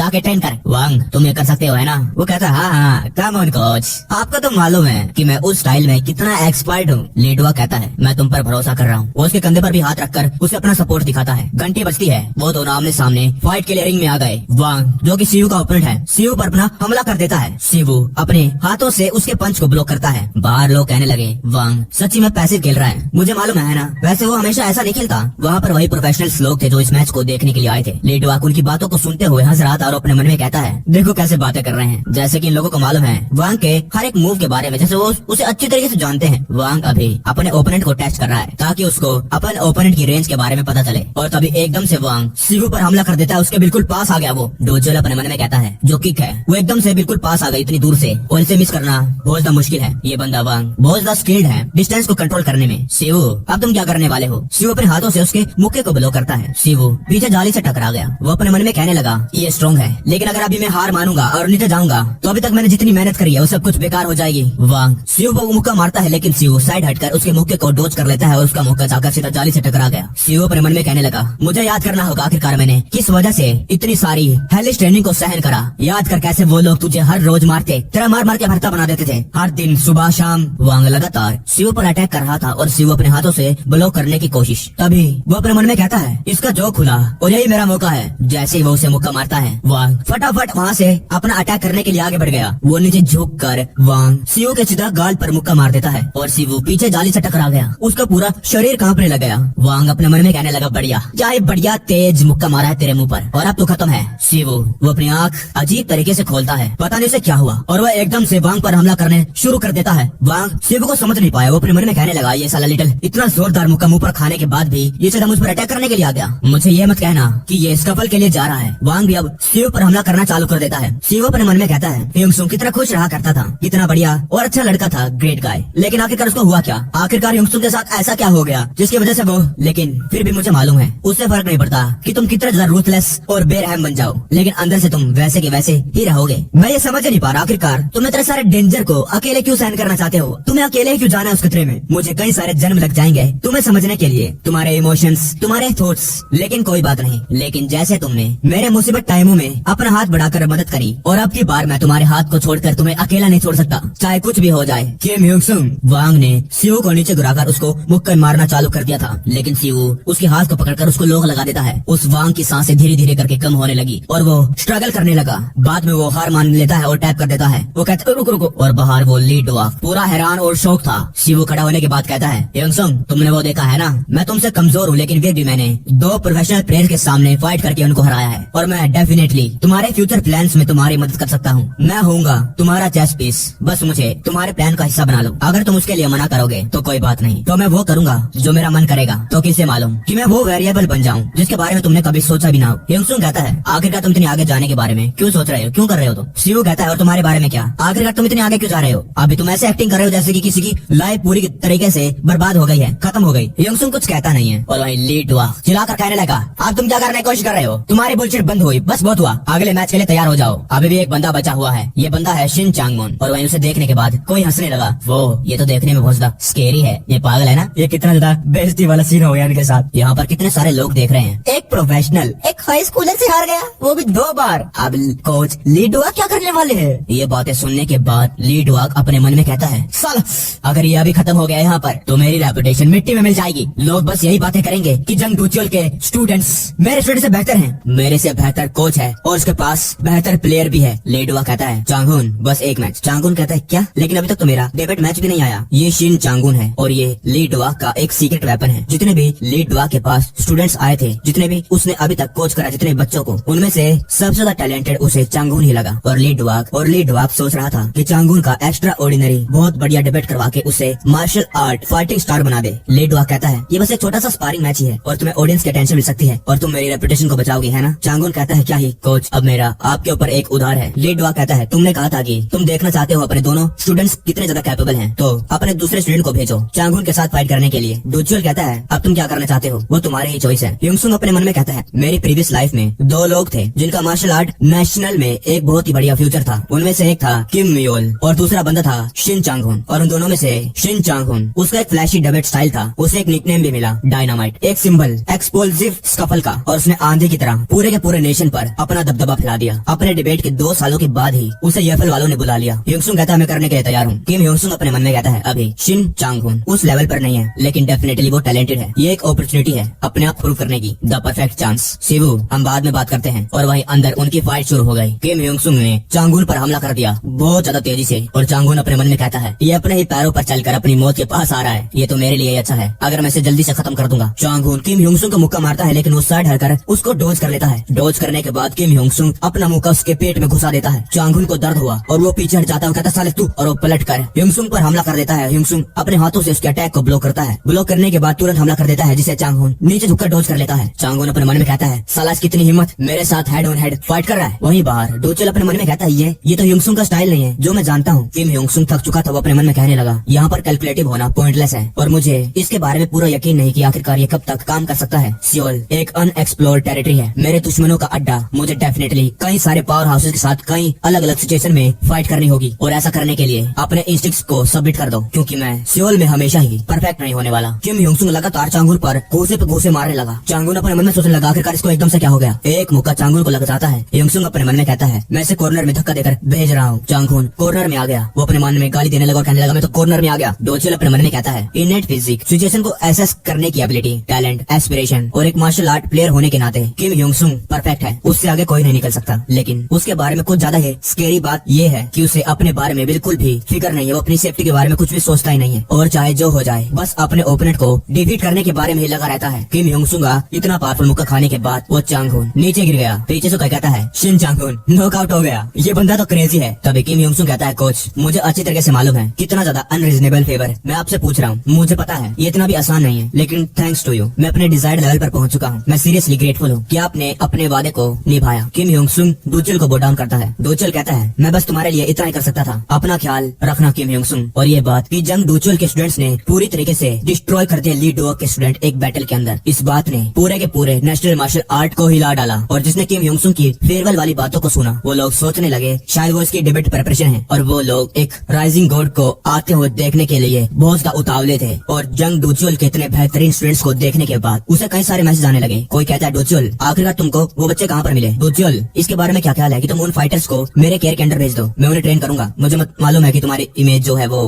जाके ट्रेन कर। वांग तुम ये कर सकते हो है ना? वो कहता है हाँ कम ऑन कोच, आपको तो मालूम है कि मैं उस स्टाइल में कितना एक्सपर्ट हूँ। लीडुआ कहता है मैं तुम पर भरोसा कर रहा हूँ। वो उसके कंधे पर भी हाथ रखकर उसे अपना सपोर्ट दिखाता है। घंटी बजती है, वो दोनों आमने सामने फाइट के लिए रिंग में आ गए। वांग जो कि शिवू का ओपोनेंट है, शिवू पर अपना हमला कर देता है। शिवू अपने हाथों से उसके पंच को ब्लॉक करता है। बाहर लोग कहने लगे वांग सच्ची में पैसिव खेल रहा है। मुझे मालूम है ना, वैसे वो हमेशा ऐसा नहीं खेलता। वहाँ पर वही प्रोफेशनल्स लोग थे जो इस मैच को देखने के लिए आए थे। लीडुआ उनकी बातों को सुनते हुए हंस रहा था और अपने मन में कहता है देखो कैसे बातें कर रहे हैं, जैसे कि इन लोगों को मालूम है वांग के हर एक मूव के बारे में, जैसे वो उसे अच्छी तरीके से जानते हैं। वांग अभी अपने ओपोनेंट को टेस्ट कर रहा है ताकि उसको अपन ओपोनेंट की रेंज के बारे में पता चले। और तभी एकदम से वांग शिवू पर हमला कर देता है। उसके बिल्कुल पास आ गया वो। डोजोल अपने मन में कहता है जो किक है वो एकदम से बिल्कुल पास आ गई इतनी दूर से, और इसे मिस करना बहुत ज्यादा मुश्किल है। ये बंदा वांग बहुत ज्यादा स्किल्ड है डिस्टेंस को कंट्रोल करने में। शिवू अब तुम क्या करने वाले हो? शिवू अपने हाथों से उसके मुक्के को ब्लॉक करता है। शिवू पीछे जाली से टकरा गया। वो अपने मन में कहने लगा ये स्ट्रॉन्ग है, लेकिन अगर अभी मैं हार मानूंगा और नीचे जाऊंगा तो अभी तक मैंने जितनी मेहनत करी है वो सब कुछ बेकार हो जाएगी। वांग शिवू को मुक्का मारता है, लेकिन शिवू साइड हटकर उसके मुक्के को डोज कर लेता है और उसका मुक्का जाकर सीधा जाली से टकरा गया। शिवू अपने मन में कहने लगा मुझे याद करना होगा आखिरकार मैंने किस वजह से इतनी सारी हेलिश ट्रेनिंग को सहन करा। याद कर कैसे वो लोग तुझे हर रोज मारते, तेरा मार मार के भरता बना देते थे हर दिन सुबह शाम। वांग लगातार शिवू पर अटैक कर रहा था और शिवू अपने हाथों से ब्लॉक करने की कोशिश। तभी वो अपने मन में कहता है इसका जो खुला और यही मेरा मौका है। जैसे ही वो उसे मुक्का मारता है वांग फटाफट वहाँ से अपना अटैक करने के लिए आगे बढ़ गया। वो नीचे झुक कर वांग शिवू के सीधा गाल पर मुक्का मार देता है और शिवू पीछे जाली से टकरा गया। उसका पूरा शरीर कांपने लग गया। वांग अपने मन में कहने लगा बढ़िया, क्या ही बढ़िया तेज मुक्का मारा है तेरे मुंह पर, और अब तो खत्म है। शिवू वो अपनी आंख अजीब तरीके से खोलता है, पता नहीं उसे क्या हुआ, और वह एकदम से वांग पर हमला करने शुरू कर देता है। वांग शिवू को समझ नहीं पाया। वो अपने मन में कहने लगा ये साला लिटिल इतना जोरदार मुक्का मुंह पर खाने के बाद भी ये सीधा मुझ पर अटैक करने के लिए आ गया। मुझे ये मत कहना कि ये स्कफल के लिए जा रहा है। वांग भी अब शिवू पर हमला करना चालू कर देता है। शिवू अपने मन में कहता है युंगसुंग कितना खुश रहा करता था, कितना बढ़िया और अच्छा लड़का था, ग्रेट गाय, लेकिन आखिरकार उसको हुआ क्या? आखिरकार युंगसुंग के साथ ऐसा क्या हो गया जिसकी वजह से वो, लेकिन फिर भी मुझे मालूम है उससे फर्क नहीं पड़ता कि तुम कितना ज्यादा रूथलेस और बेरहम बन जाओ, लेकिन अंदर से तुम वैसे के वैसे ही रहोगे। मैं ये समझ नहीं पा रहा आखिरकार तुम इतने सारे डेंजर को अकेले क्यों सहन करना चाहते हो? तुम्हें अकेले ही क्यों जाना है उस खतरे में? मुझे कई सारे जन्म लग जाएंगे तुम्हें समझने के लिए, तुम्हारे इमोशंस, तुम्हारे थॉट्स, लेकिन कोई बात नहीं। लेकिन जैसे तुमने मेरे मुसीबत टाइमों में अपना हाथ बढ़ाकर मदद करी, और अब की बार मैं तुम्हारे हाथ को छोड़कर तुम्हें अकेला नहीं छोड़ सकता, चाहे कुछ भी हो जाए। किम युंगसुंग। वांग ने शिवू को नीचे गिराकर उसको मुक्का मारना चालू कर दिया था, लेकिन शिवू उसके हाथ को पकड़कर उसको लोग लगा देता है। उस वांग की सांसें धीरे धीरे करके कम होने लगी और वो स्ट्रगल करने लगा। बाद में वो हार मान लेता है और टैप कर देता है। वो कहता है रुको रुको, और बाहर वो लीडुआ पूरा हैरान और शौक था। शिवू खड़ा होने के बाद कहता है युंगसुंग तुमने वो देखा है ना, मैं तुमसे कमजोर हूँ, लेकिन फिर भी मैंने 2 प्रोफेशनल प्लेयर के सामने फाइट करके उनको हराया है, और मैं डेफिनेटली तुम्हारे फ्यूचर प्लान्स में तुम्हारी मदद कर सकता हूँ। मैं होऊंगा तुम्हारा चेस पीस, बस मुझे तुम्हारे प्लान का हिस्सा बना लो। अगर तुम उसके लिए मना करोगे तो कोई बात नहीं, तो मैं वो करूंगा जो मेरा मन करेगा। तो किसे मालूम कि मैं वो वेरिएबल बन जाऊं जिसके बारे में तुमने कभी सोचा भी ना हो। युंगसुंग कहता है आखिरकार तुम इतने आगे जाने के बारे में क्यों सोच रहे हो, क्यों कर रहे हो? तो शिवू कहता है और तुम्हारे बारे में क्या? आखिरकार तुम इतने आगे क्यों जा रहे हो? अभी तुम ऐसे एक्टिंग कर रहे हो जैसे कि किसी की लाइफ पूरी तरीके से बर्बाद हो गई है, खत्म हो गई। युंगसुंग कुछ कहता नहीं है और वही लीडुआ चिल्लाकर कहने लगा अब तुम क्या करने की कोशिश कर रहे हो? तुम्हारी बुलशिट बंद हुई, बस बहुत हुआ, अगले मैच के लिए तैयार हो जाओ। अभी भी एक बंदा बचा हुआ है, ये बंदा है शिन चांगमोन। और वहीं उसे देखने के बाद कोई हंसने लगा। वो ये तो देखने में बहुत ज्यादा स्केरी है, ये पागल है ना, ये कितना ज्यादा बेइज्जती वाला सीन हो गया इनके साथ। यहाँ पर कितने सारे लोग देख रहे हैं, एक प्रोफेशनल एक हाई स्कूलर से हार गया, वो भी 2 बार। अब कोच लीडुआ क्या करने वाले हैं? ये बातें सुनने के बाद लीडुआ अपने मन में कहता है साला अगर ये अभी खत्म हो गया यहाँ पर तो मेरी रेपुटेशन मिट्टी में मिल जाएगी। लोग बस यही बातें करेंगे कि जंग डूचियोल के स्टूडेंट्स मेरे स्टूडेंट से बेहतर हैं, मेरे से बेहतर कोच है और उसके पास बेहतर प्लेयर भी है। लीडुआ कहता है चांगुन बस एक मैच। चांगुन कहता है क्या, लेकिन अभी तक तो मेरा डेब्यूट मैच भी नहीं आया। ये शिन चांगुन है और ये लीडुआ का एक सीक्रेट वेपन है। जितने भी लीडुआ के पास स्टूडेंट्स आए थे, जितने भी उसने अभी तक कोच करा, जितने बच्चों को, उनमें से सबसे ज्यादा टैलेंटेड उसे चांगुन ही लगा। और लीडुआ सोच रहा था कि चांगुन का एक्स्ट्रा ऑर्डिनरी बहुत बढ़िया डिबेट करवा के उसे मार्शल आर्ट फाइटिंग स्टार बना दे। लीडुआ कहता है ये बस एक छोटा सा स्पारिंग मैच ही है और तुम्हें ऑडियंस की अटेंशन मिल सकती है और तुम मेरी रेपुटेशन को बचाओगे, है ना? चांगुन कहता है क्या ही कोच, अब मेरा आपके ऊपर एक उधार है। लीडुआ कहता है तुमने कहा था कि तुम देखना चाहते हो अपने दोनों स्टूडेंट्स कितने ज्यादा कैपेबल हैं, तो अपने दूसरे स्टूडेंट को भेजो चांगुन के साथ फाइट करने के लिए। डूचियोल कहता है अब तुम क्या करना चाहते हो वो तुम्हारी ही चॉइस है। युंगसुंग अपने मन में कहता है मेरी प्रीवियस लाइफ में 2 लोग थे जिनका मार्शल आर्ट नेशनल में एक बहुत ही बढ़िया फ्यूचर था। उनमें से एक था किम मियोल और दूसरा बंदा था शिन चांगहुन। और उन दोनों में से शिन चांगहुन उसका एक फ्लैशी डिबेट स्टाइल था, उसे एक निकनेम भी मिला डायनामाइट, एक सिंबल एक्सप्लोसिव स्कफल का, और उसने आंधी की तरह पूरे के पूरे नेशन पर अपना अपना दबदबा फैला दिया। अपने डिबेट के 2 सालों के बाद ही उसे यूएफएल वालों ने बुला लिया। ह्योंगसुंग कहता है मैं करने के लिए तैयार हूँ। किम ह्योंगसुंग अपने मन में कहता है अभी शिन चांग-हुन उस लेवल पर नहीं है, लेकिन डेफिनेटली वो टैलेंटेड है। ये एक अपॉर्चुनिटी है अपने आप प्रूव करने की, द परफेक्ट चांस। शिवू हम बाद में बात करते हैं। और वहीं अंदर उनकी फाइट शुरू हो गई। किम ह्योंगसुंग ने चांग-हुन पर हमला कर दिया बहुत ज्यादा तेजी से, और चांग-हुन अपने मन में कहता है ये अपने ही पैरों पर चलकर अपनी मौत के पास आ रहा है, ये तो मेरे लिए अच्छा है अगर मैं इसे जल्दी से खत्म कर दूंगा। चांग-हुन किम ह्योंगसुंग को मुक्का मारता है, लेकिन वो साइड हटकर उसको डोज कर लेता है। डोज करने के बाद किम ह्योंगसुंग अपना मुक्का उसके पेट में घुसा देता है। चांग-हुन को दर्द हुआ और वो पीछे हट जाता है, कहता साले तू, और वो पलट कर ह्योंगसुंग पर हमला कर देता है। ह्योंगसुंग अपने हाथों से उसके अटैक को ब्लॉक करता है। ब्लॉक करने के बाद तुरंत हमला कर देता है, जिसे चांग-हुन नीचे झुककर डोज कर लेता है। चांग-हुन अपने मन में कहता है साला कितनी हिम्मत, मेरे साथ हेड ऑन हेड फाइट कर रहा है। वहीं बाहर डोचेल अपने मन में कहता है ये तो ह्योंगसुंग का स्टाइल नहीं है जो मैं जानता हूँ। किम ह्योंगसुंग थक चुका था, वो अपने मन में कहने लगा यहाँ पर कैलकुलेटिव होना पॉइंटलेस है और मुझे इसके बारे में पूरा यकीन नहीं कि आखिरकार ये कब तक काम कर सकता है। सियोल एक अनएक्सप्लोर्ड टेरिटरी है, मेरे दुश्मनों का अड्डा। मुझे डेफिनेटली कई सारे पावर हाउसेस के साथ कई अलग अलग सिचुएशन में फाइट करनी होगी, और ऐसा करने के लिए अपने इंस्टिंक्ट्स को सबमिट कर दो, क्योंकि मैं सियोल में हमेशा ही परफेक्ट नहीं होने वाला। किम ह्योंगसुंग लगातार चांग-हुन पर घूसे पे घूसे मारने लगा। चांग-हुन अपने मन में सोचने लगा आखिरकार इसको एकदम से क्या हो गया। एक मुक्का चांग-हुन को लग जाता है। ह्योंगसुंग अपने मन में कहता है मैं इसे कॉर्नर में धक्का देकर भेज रहा हूँ। चांग-हुन कॉर्नर में आ गया। वो अपने मन में गाली देने लगा और कहने लगा मैं तो कॉर्नर में आ गया। डोचेल अपने मन में कहता है इनेट फिजिक सिचुएशन को एसेस करने की एबिलिटी, टैलेंट, एस्पिरेशन और एक मार्शल आर्ट प्लेयर होने के नाते किम ह्योंगसुंग परफेक्ट है, उससे आगे कोई नहीं निकल सकता। लेकिन उसके बारे में कुछ ज्यादा है स्केरी बात ये है कि उसे अपने बारे में बिल्कुल भी फिक्र नहीं है। वो अपनी सेफ्टी के बारे में कुछ भी सोचता ही नहीं है, और चाहे जो हो जाए बस अपने ओपोनेंट को डिफीट करने के बारे में ही लगा रहता है। किम ह्योंगसुंग का इतना पावरफुल मुक्का खाने के बाद वो चांग-हुन नीचे गिर गया। पीछे से कहता है शिन चांग-हुन नॉकआउट हो गया, ये बंदा तो क्रेजी है। तभी किम ह्योंगसुंग कहता है कोच मुझे अच्छी तरीके से मालूम है कितना ज्यादा अनरीजनेबल फेवर मैं आपसे पूछ रहा हूँ, मुझे पता है ये इतना भी आसान नहीं है, लेकिन थैंक्स टू यू मैं अपने डिजायर्ड लेवल पर पहुंच चुका हूँ। मैं सीरियसली ग्रेटफुल हूँ कि आपने अपने वादे को निभाया। किम ह्योंगसुंग डोचेल को बोडाउन करता है। डोचेल कहता है मैं बस तुम्हारे लिए इतना ही कर सकता था, अपना ख्याल रखना किम ह्योंगसुंग। और ये बात कि जंग डोचेल के स्टूडेंट्स ने पूरी तरीके से डिस्ट्रॉय कर दिया ली डोअक के स्टूडेंट एक बैटल के अंदर, इस बात ने पूरे के पूरे नेशनल मार्शल आर्ट को हिला डाला। और जिसने किम ह्योंगसुंग की फेयरवेल वाली बातों को सुना, वो लोग सोचने लगे शायद वो इसकी डिबेट प्रिपरेशन है, और वो लोग एक राइजिंग गॉड को आते हुए देखने के लिए बहुत ज्यादा उतावले थे। और जंग डोचेल के इतने बेहतरीन स्टूडेंट्स को देखने के बाद उसे कई सारे मैसेज आने लगे। कोई कहता है डोचेल आखिरकार तुमको वो बच्चे कहाँ पर मिले, डोचेल इसके बारे में क्या ख्याल है कि तुम उन फाइटर्स को मेरे केयर के अंडर भेज दो, मैं उन्हें ट्रेन करूंगा। मुझे मालूम है कि तुम्हारी इमेज जो है वो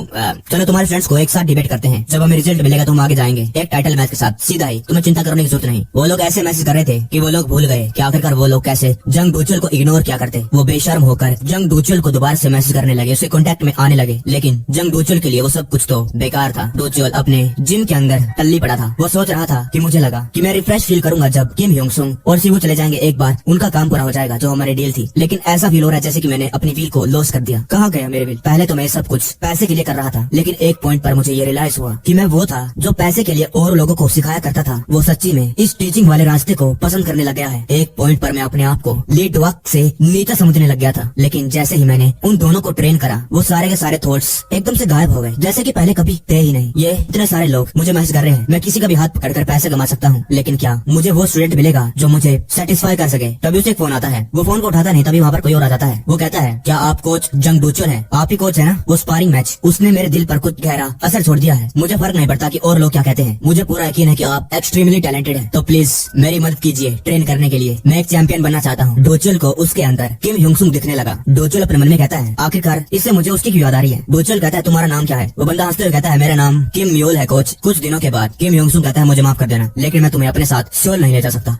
चलो तुम्हारे फ्रेंड्स को एक साथ डिबेट करते हैं, जब हमें रिजल्ट मिलेगा तो हम आगे जाएंगे एक टाइटल मैच के साथ, सीधा ही, तुम्हें चिंता करने की जरूरत नहीं। वो लोग ऐसे मैसेज कर रहे थे कि वो लोग भूल गए कि आखिरकार वो लोग कैसे जंग डोचेल को इग्नोर क्या करते। वो बेशर्म होकर जंग डोचेल को दोबारा से मैसेज करने लगे, उसके कॉन्टेक्ट में आने लगे, लेकिन जंग डोचेल के लिए वो सब कुछ तो बेकार था। डोचेल अपने जिम के अंदर टल्ली पड़ा था। वो सोच रहा था कि मुझे लगा कि मैं रिफ्रेश फील करूंगा जब किम ह्योंगसुंग और शिवू चले जाएंगे, एक बार उनका काम पूरा हो जाएगा जो हमारी डील थी, लेकिन ऐसा फील हो रहा है जैसे कि मैंने अपनी व्हील को लॉस कर दिया। कहाँ गया मेरे व्हील? पहले तो मैं सब कुछ पैसे के लिए कर रहा था, लेकिन एक पॉइंट पर मुझे ये रियलाइज हुआ कि मैं वो था जो पैसे के लिए और लोगों को सिखाया करता था, वो सच्ची में इस टीचिंग वाले रास्ते को पसंद करने लग गया है। एक पॉइंट पर मैं अपने आप को लीड वक्त से नीचा समझने लग गया था, लेकिन जैसे ही मैंने उन दोनों को ट्रेन करा, वो सारे के सारे थॉट्स एकदम से गायब हो गए, जैसे कि पहले कभी थे ही नहीं। ये इतने सारे लोग मुझे मैसेज कर रहे हैं, मैं किसी का भी हाथ पकड़कर पैसे कमा सकता हूँ, लेकिन क्या मुझे वो स्टूडेंट मिलेगा जो मुझे सेटिस्फाई कर सके? तभी उसे एक फोन आता है, वो फोन को उठाता नहीं, तभी वहाँ पर कोई और आ जाता है। वो कहता है क्या आप कोच जंग डोचेल है? आप ही कोच है ना? वो स्पारिंग मैच उसने मेरे दिल पर कुछ गहरा असर छोड़ दिया है। मुझे फर्क नहीं पड़ता कि और लोग क्या कहते हैं, मुझे पूरा यकीन है कि आप एक्सट्रीमली टैलेंटेड हैं, तो प्लीज मेरी मदद कीजिए ट्रेन करने के लिए, मैं एक चैंपियन बनना चाहता हूँ। डोचेल को उसके अंदर किम ह्योंगसुंग दिखने लगा। डोचेल अपने मन में कहता है आखिरकार इससे मुझे उसकी क्यों याद आ रही है। डोचेल कहता है तुम्हारा नाम क्या है? वो बंदा हंसते हुए कहता है मेरा नाम किम म्योल है कोच। कुछ दिनों के बाद किम ह्योंगसुंग कहता है मुझे माफ कर देना, लेकिन मैं तुम्हें अपने साथ सियोल नहीं ले जा सकता।